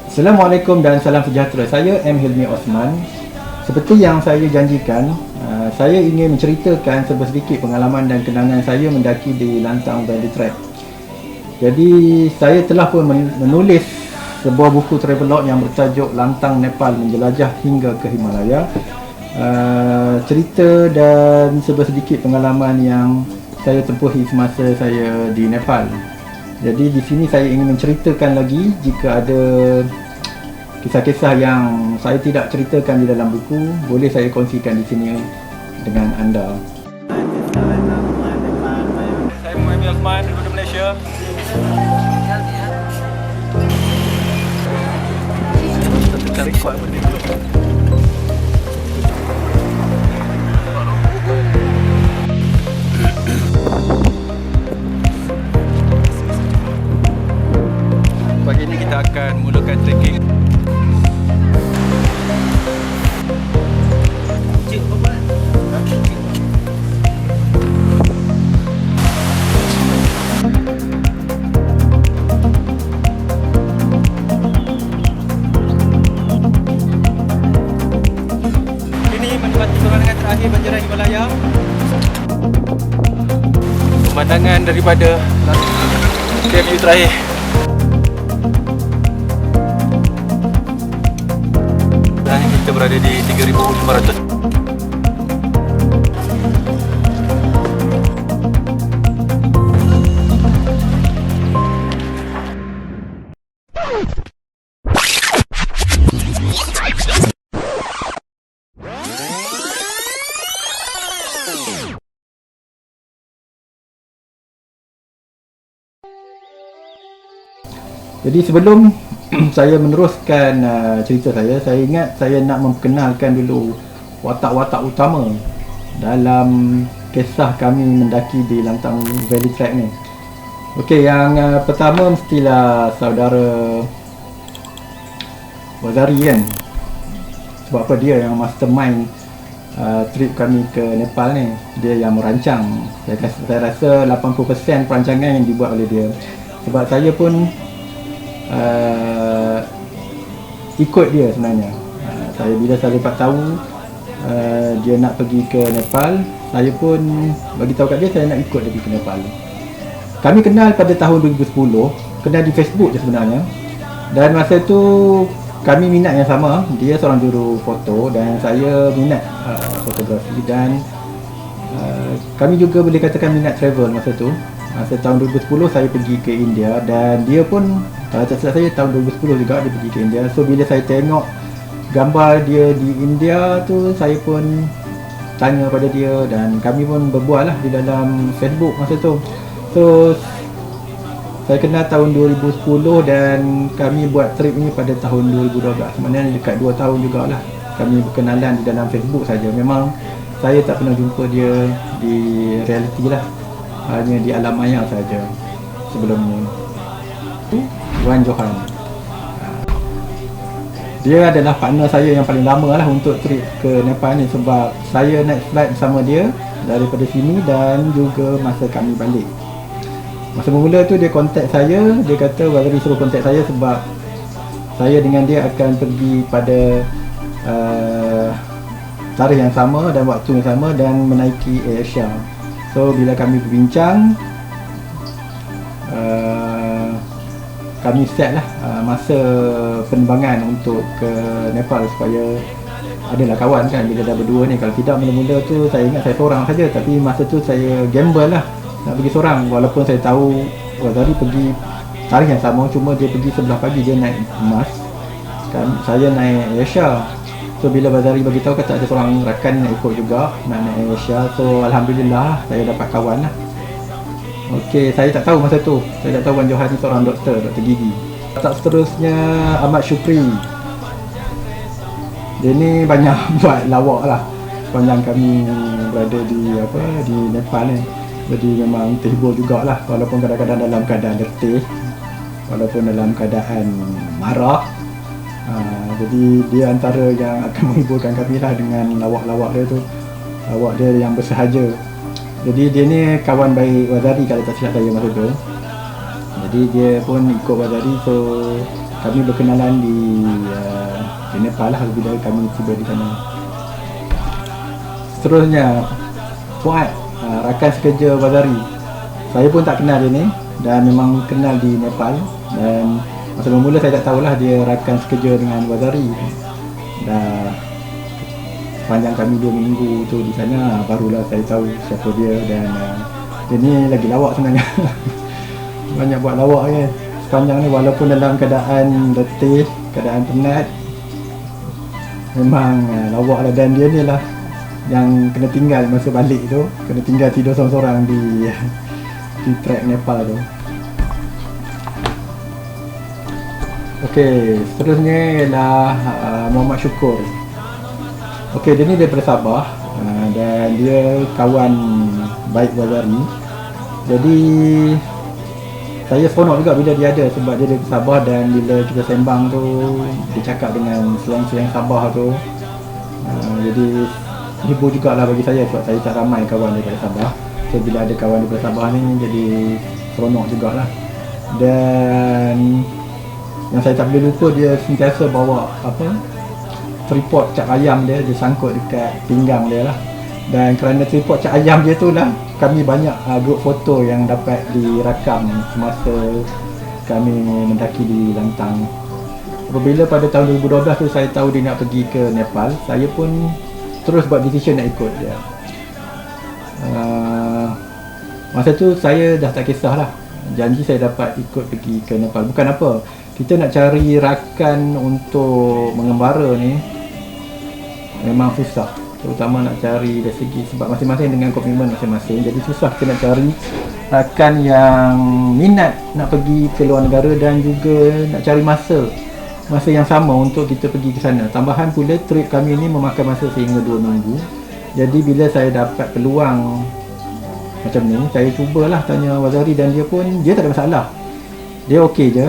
Assalamualaikum dan salam sejahtera. Saya M. Hilmi Osman. Seperti yang saya janjikan, saya ingin menceritakan sedikit pengalaman dan kenangan saya mendaki di Lantang Valley Trek. Jadi saya telah pun menulis sebuah buku travelog yang bertajuk Lantang Nepal Menjelajah Hingga ke Himalaya. Cerita dan sedikit pengalaman yang saya tempuhi semasa saya di Nepal. Jadi di sini saya ingin menceritakan lagi jika ada kisah-kisah yang saya tidak ceritakan di dalam buku, boleh saya kongsikan di sini dengan anda. Saya Muhammad Osman daripada Malaysia. Kita record benda dulu. Pagi ini kita akan mulakan trekking. Terakhir Banjaran Himalaya. Pemandangan daripada camp view terakhir. Dan kita berada di 3,500. Jadi sebelum saya meneruskan cerita saya ingat saya nak memperkenalkan dulu watak-watak utama dalam kisah kami mendaki di Lantang Valley Trek ni. Okey, yang pertama mestilah saudara Wazari kan. Sebab apa, dia yang mastermind trip kami ke Nepal ni. Dia yang merancang. Saya rasa 80% perancangan yang dibuat oleh dia. Sebab saya pun ikut dia sebenarnya. Bila saya dapat tahu dia nak pergi ke Nepal, saya pun bagi tahu kat dia saya nak ikut dia pergi ke Nepal. Kami kenal pada tahun 2010, kenal di Facebook je sebenarnya. Dan masa tu kami minat yang sama. Dia seorang juru foto dan saya minat fotografi, dan kami juga boleh katakan minat travel masa tu. Masa tahun 2010 saya pergi ke India, dan dia pun, kalau tak silap saya, tahun 2010 juga dia pergi ke India. So bila saya tengok gambar dia di India tu, saya pun tanya pada dia dan kami pun berbual lah di dalam Facebook masa tu. So saya kenal tahun 2010 dan kami buat trip ni pada tahun 2012. Maknanya dekat 2 tahun jugalah kami berkenalan di dalam Facebook saja. Memang saya tak pernah jumpa dia di reality lah, hanya di alam maya saja sebelum ni. Wan Johan, dia adalah partner saya yang paling lama lah untuk trip ke Nepal ni, sebab saya naik flight bersama dia daripada sini dan juga masa kami balik. Masa bermula tu dia kontak saya, dia kata Wazari suruh kontak saya sebab saya dengan dia akan pergi pada tarikh yang sama dan waktu yang sama dan menaiki AirAsia. So bila kami berbincang, kami set lah masa penerbangan untuk ke Nepal supaya adalah kawan kan, bila dah berdua ni. Kalau tidak, mula-mula tu saya ingat saya seorang saja, tapi masa tu saya gamble lah nak pergi seorang, walaupun saya tahu Wazari pergi tarikh yang sama, cuma dia pergi sebelah pagi, dia naik emas kan, saya naik AirAsia. So bila Wazari bagi tahu kata ada seorang rakan nak ikut juga nak naik AirAsia, so alhamdulillah saya dapat kawan lah. Okey, saya tak tahu masa tu, saya tak tahu Wan Johan ni seorang doktor gigi. Tak seterusnya Ahmad Syukri, dia ni banyak buat lawak lah sepanjang kami berada di Nepal ni. Jadi memang terhibur jugalah, walaupun kadang-kadang dalam keadaan letih, walaupun dalam keadaan marah. Jadi dia antara yang akan menghiburkan kami lah dengan lawak-lawak dia tu, lawak dia yang bersahaja. Jadi dia ni kawan baik Wazari kalau tak silap saya masa tu. Jadi dia pun ikut Bazari, so kami berkenalan di Nepal lah bila kami tiba di sana. Seterusnya Fuad, rakan sekerja Bazari. Saya pun tak kenal dia ni dan memang kenal di Nepal, dan masa bermula saya tak tahulah dia rakan sekerja dengan Bazari. Dah sepanjang kami 2 minggu tu di sana, barulah saya tahu siapa dia. Dan dia ni lagi lawak sebenarnya. Banyak buat lawak kan sepanjang ni, walaupun dalam keadaan letih, keadaan penat, memang lawak lah. Dan dia ni lah yang kena tinggal masa balik tu, kena tinggal tidur seorang-seorang di trek Nepal tu. Okey, seterusnya ialah Muhammad Syukur. Okey, dia ni daripada Sabah, dan dia kawan baik Bazari. Jadi saya seronok juga bila dia ada, sebab dia dari Sabah, dan bila kita sembang tu dia cakap dengan slang-slang Sabah tu. Jadi hibur jugalah bagi saya, sebab saya tak ramai kawan daripada Sabah. So bila ada kawan daripada Sabah ni, jadi seronok jugalah. Dan yang saya tak boleh lupa, dia sentiasa bawa tripod cap ayam dia sangkut dekat pinggang dia lah. Dan kerana tripod cap ayam dia tu lah, kami banyak grup foto yang dapat dirakam semasa kami mendaki di Langtang. Apabila pada tahun 2012 tu saya tahu dia nak pergi ke Nepal, saya pun terus buat decision nak ikut dia. Masa tu saya dah tak kisahlah, janji saya dapat ikut pergi ke Nepal. Bukan apa, kita nak cari rakan untuk mengembara ni memang susah, terutama nak cari dari segi, sebab masing-masing dengan komitmen masing-masing. Jadi susah kita nak cari rakan yang minat nak pergi ke luar negara, dan juga nak cari masa yang sama untuk kita pergi ke sana. Tambahan pula trip kami ni memakan masa sehingga 2 minggu. Jadi bila saya dapat peluang macam ni, saya cubalah tanya Bazari, dan dia tak ada masalah, dia okey je.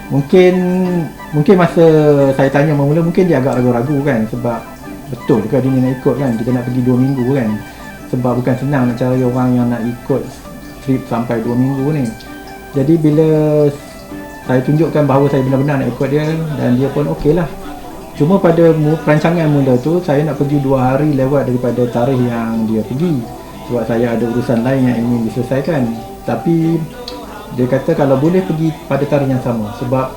Mungkin masa saya tanya mula mungkin dia agak ragu-ragu kan, sebab betul ke dia nak ikut kan, kita nak pergi 2 minggu kan. Sebab bukan senang nak cari orang yang nak ikut trip sampai 2 minggu ni. Jadi bila saya tunjukkan bahawa saya benar-benar nak ikut dia, dan dia pun okey lah. Cuma pada perancangan mula tu, saya nak pergi 2 hari lewat daripada tarikh yang dia pergi, sebab saya ada urusan lain yang ingin diselesaikan. Tapi dia kata kalau boleh pergi pada tarikh yang sama, sebab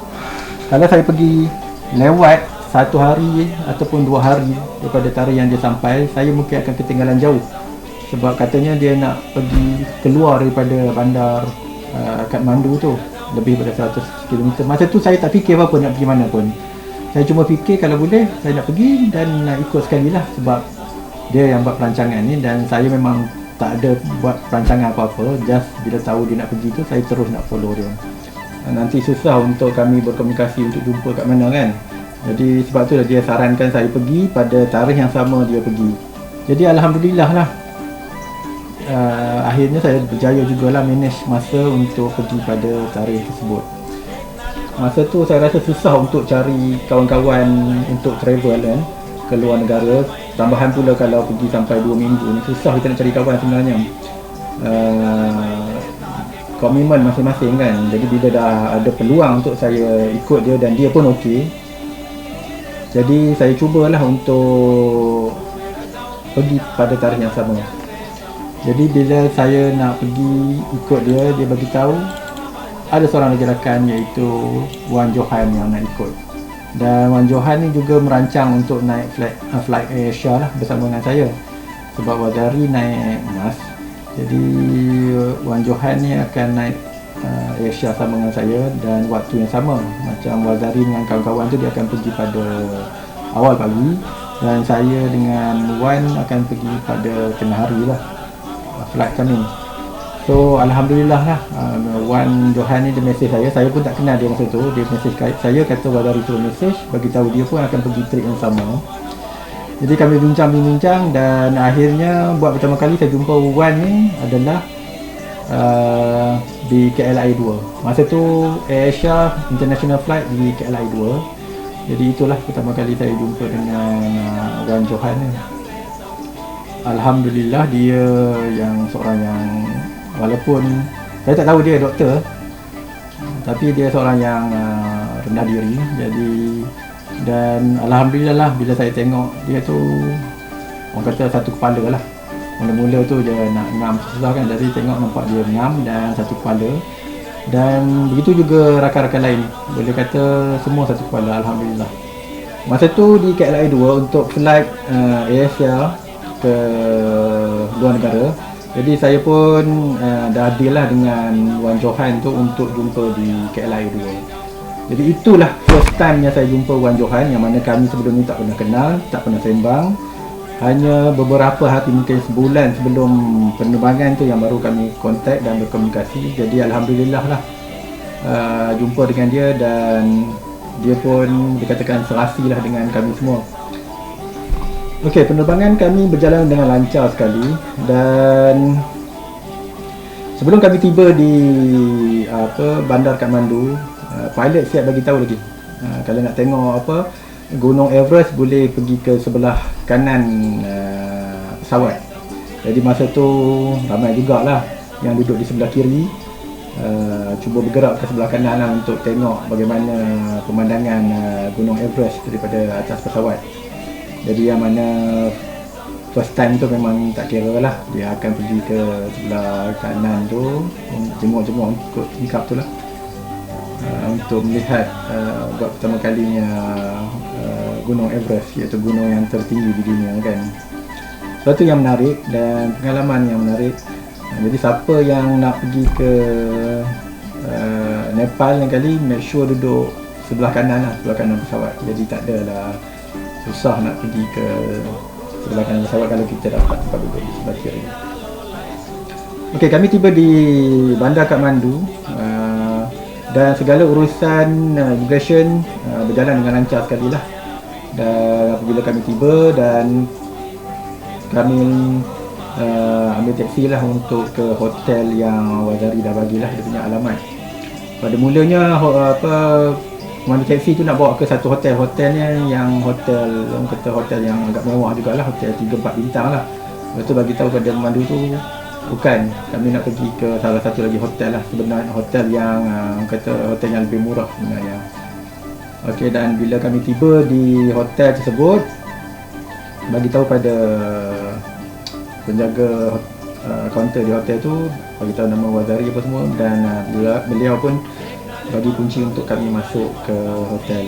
kalau saya pergi lewat 1 hari ataupun 2 hari daripada tarikh yang dia sampai, saya mungkin akan ketinggalan jauh. Sebab katanya dia nak pergi keluar daripada bandar Kathmandu tu, lebih daripada 100 km. Masa tu saya tak fikir apa nak pergi mana pun. Saya cuma fikir kalau boleh saya nak pergi dan nak ikut sekali lah, sebab dia yang buat perancangan ni, dan saya memang tak ada buat perancangan apa-apa. Just bila tahu dia nak pergi tu, saya terus nak follow dia. Nanti susah untuk kami berkomunikasi untuk jumpa kat mana kan. Jadi sebab tu dia sarankan saya pergi pada tarikh yang sama dia pergi. Jadi alhamdulillah lah, akhirnya saya berjaya jugalah manage masa untuk pergi pada tarikh tersebut. Masa tu saya rasa susah untuk cari kawan-kawan untuk travel kan, ke luar negara. Tambahan pula kalau pergi sampai 2 minggu ni, susah kita nak cari kawan sebenarnya. Komitmen masing-masing kan. Jadi bila dah ada peluang untuk saya ikut dia, dan dia pun okey, jadi saya cubalah untuk pergi pada tarikh yang sama. Jadi bila saya nak pergi ikut dia, dia bagi tahu ada seorang lagi rakan, iaitu Wan Johan yang nak ikut. Dan Wan Johan ni juga merancang untuk naik flight Asia lah bersama dengan saya, sebab Bazari naik Mas. Jadi Wan Johan ni akan naik Asia sama dengan saya, dan waktu yang sama. Macam Bazari dengan kawan-kawan tu, dia akan pergi pada awal pagi, dan saya dengan Wan akan pergi pada tengah hari lah flight kami. So alhamdulillah lah, Wan Johan ni dia mesej saya pun tak kenal dia masa tu. Dia mesej saya, kata Bazari turun mesej bagi tahu dia pun akan pergi trip yang sama. Jadi kami bincang-bincang, dan akhirnya buat pertama kali saya jumpa Wan ni adalah di KLIA 2. Masa tu Asia International Flight di KLIA 2. Jadi itulah pertama kali saya jumpa dengan Wan Johan ni. Alhamdulillah, dia yang seorang yang, walaupun saya tak tahu dia doktor, tapi dia seorang yang rendah diri. Jadi dan alhamdulillah lah, bila saya tengok dia tu, orang kata satu kepala lah. Mula-mula tu dia nak ngam susah kan, jadi tengok nampak dia ngam dan satu kepala. Dan begitu juga rakan-rakan lain, boleh kata semua satu kepala, alhamdulillah. Masa tu di KLIA 2 untuk flight ASL ke luar negara. Jadi saya pun dah deal lah dengan Wan Johan tu untuk jumpa di KLIA 2. Jadi itulah first time yang saya jumpa Wan Johan, yang mana kami sebelum ni tak pernah kenal, tak pernah sembang. Hanya beberapa hari, mungkin sebulan sebelum penerbangan tu yang baru kami kontak dan berkomunikasi. Jadi alhamdulillah lah jumpa dengan dia, dan dia pun dikatakan serasi lah dengan kami semua. Okey, penerbangan kami berjalan dengan lancar sekali, dan sebelum kami tiba di Bandar Kathmandu, pilot siap bagi tahu lagi, kalau nak tengok Gunung Everest, boleh pergi ke sebelah kanan pesawat. Jadi masa tu ramai jugalah yang duduk di sebelah kiri, cuba bergerak ke sebelah kanan lah untuk tengok bagaimana pemandangan Gunung Everest daripada atas pesawat. Jadi yang mana first time tu memang tak kira lah, dia akan pergi ke sebelah kanan tu, jemur-jemur ikut tingkap tu lah, untuk melihat buat pertama kalinya Gunung Everest, iaitu gunung yang tertinggi di dunia kan. Suatu yang menarik dan pengalaman yang menarik. Jadi siapa yang nak pergi ke Nepal lain kali, make sure duduk sebelah kanan lah, sebelah kanan pesawat. Jadi tak adalah susah nak pergi ke sebelah kanan pesawat kalau kita dapat tempat duduk di sebelah kiri. Okey, kami tiba di Bandar Kathmandu, dan segala urusan immigration berjalan dengan lancar sekali lah. Dan apabila kami tiba, dan kami ambil taksi lah untuk ke hotel yang Wazari dah bagilah dia punya alamat. Pada mulanya pemandu taksi tu nak bawa ke satu hotelnya yang hotel, orang kata hotel yang agak mewah jugalah, hotel 3-4 bintang lah. Lepas tu bagi tahu pada pemandu tu, bukan, kami nak pergi ke salah satu lagi hotel lah, sebenarnya hotel yang kata hotel yang lebih murah sebenarnya. Okey, dan bila kami tiba di hotel tersebut, bagi tahu pada penjaga kaunter di hotel tu, bagi tahu nama Wazari apa semua, dan beliau pun bagi kunci untuk kami masuk ke hotel.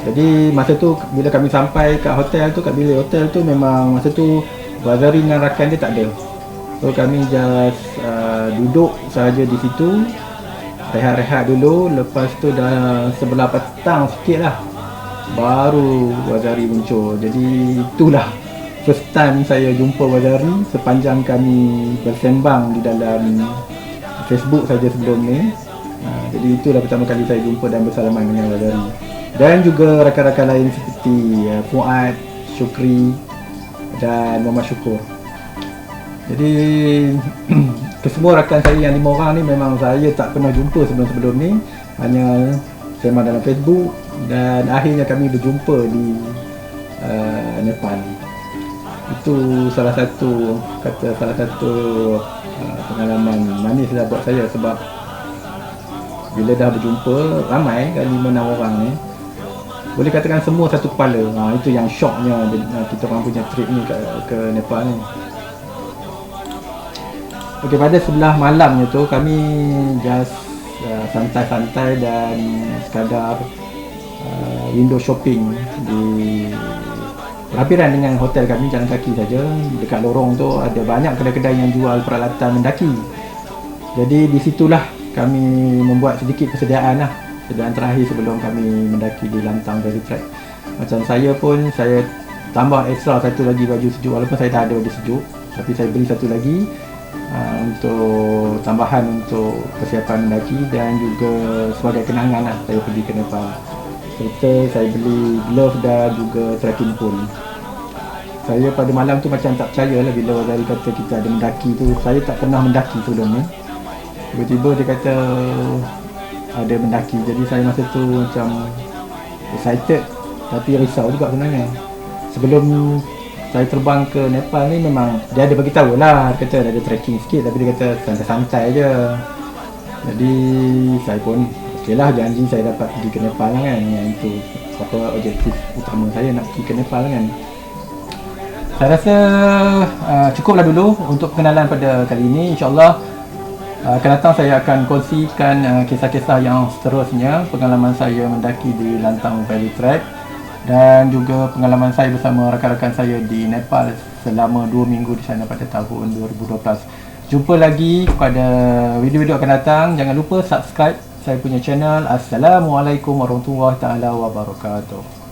Jadi masa tu bila kami sampai kat hotel tu, kat bilik hotel tu, memang masa tu Wazari dengan rakan dia tak ada. So kami just duduk saja di situ, rehat-rehat dulu. Lepas tu dah sebelah petang sikit lah, baru Wazari muncul. Jadi itulah first time saya jumpa Wazari sepanjang kami bersembang di dalam Facebook saja sebelum ni. Jadi itulah pertama kali saya jumpa dan bersalaman dengan Wazari, dan juga rakan-rakan lain seperti Fuad, Syukri dan Muhammad Syukur. Jadi kesemua rakan saya yang 5 orang ni memang saya tak pernah jumpa sebelum-sebelum ni, hanya sembang dalam Facebook, dan akhirnya kami berjumpa di Nepal. Itu salah satu pengalaman manis lah buat saya, sebab bila dah berjumpa ramai kan, 5-6 orang ni, boleh katakan semua satu kepala. Itu yang syoknya kita orang punya trip ni ke Nepal ni. Okey, pada sebelah malamnya tu kami just santai-santai dan sekadar window shopping di berhampiran dengan hotel kami, jalan kaki saja. Dekat lorong tu ada banyak kedai-kedai yang jual peralatan mendaki. Jadi di situlah kami membuat sedikit persediaan lah, persediaan terakhir sebelum kami mendaki di Lantang Valley Trek. Macam saya pun, saya tambah extra satu lagi baju sejuk, walaupun saya dah ada baju sejuk, tapi saya beli satu lagi untuk tambahan untuk persiapan mendaki, dan juga sebagai kenangan lah saya pergi ke Nepal. Serta saya beli glove dan juga trekking pole. Saya pada malam tu macam tak percaya lah bila Wazari kata kita ada mendaki tu. Saya tak pernah mendaki sebelum ni. Tiba-tiba dia kata ada mendaki, jadi saya masa tu macam excited tapi risau juga sebenarnya. Sebelum saya terbang ke Nepal ni memang dia ada bagi tahu lah, dia kata ada trekking sikit, tapi dia kata santai-santai je. Jadi saya pun okeylah, janji saya dapat pergi ke Nepal kan. Yang itu objektif utama saya, nak pergi ke Nepal kan. Saya rasa cukuplah dulu untuk perkenalan pada kali ini. InsyaAllah akan datang saya akan kongsikan kisah-kisah yang seterusnya, pengalaman saya mendaki di Lantang Valley Trek dan juga pengalaman saya bersama rakan-rakan saya di Nepal selama 2 minggu di sana pada tahun 2012. Jumpa lagi pada video-video akan datang. Jangan lupa subscribe saya punya channel. Assalamualaikum warahmatullahi taala wabarakatuh.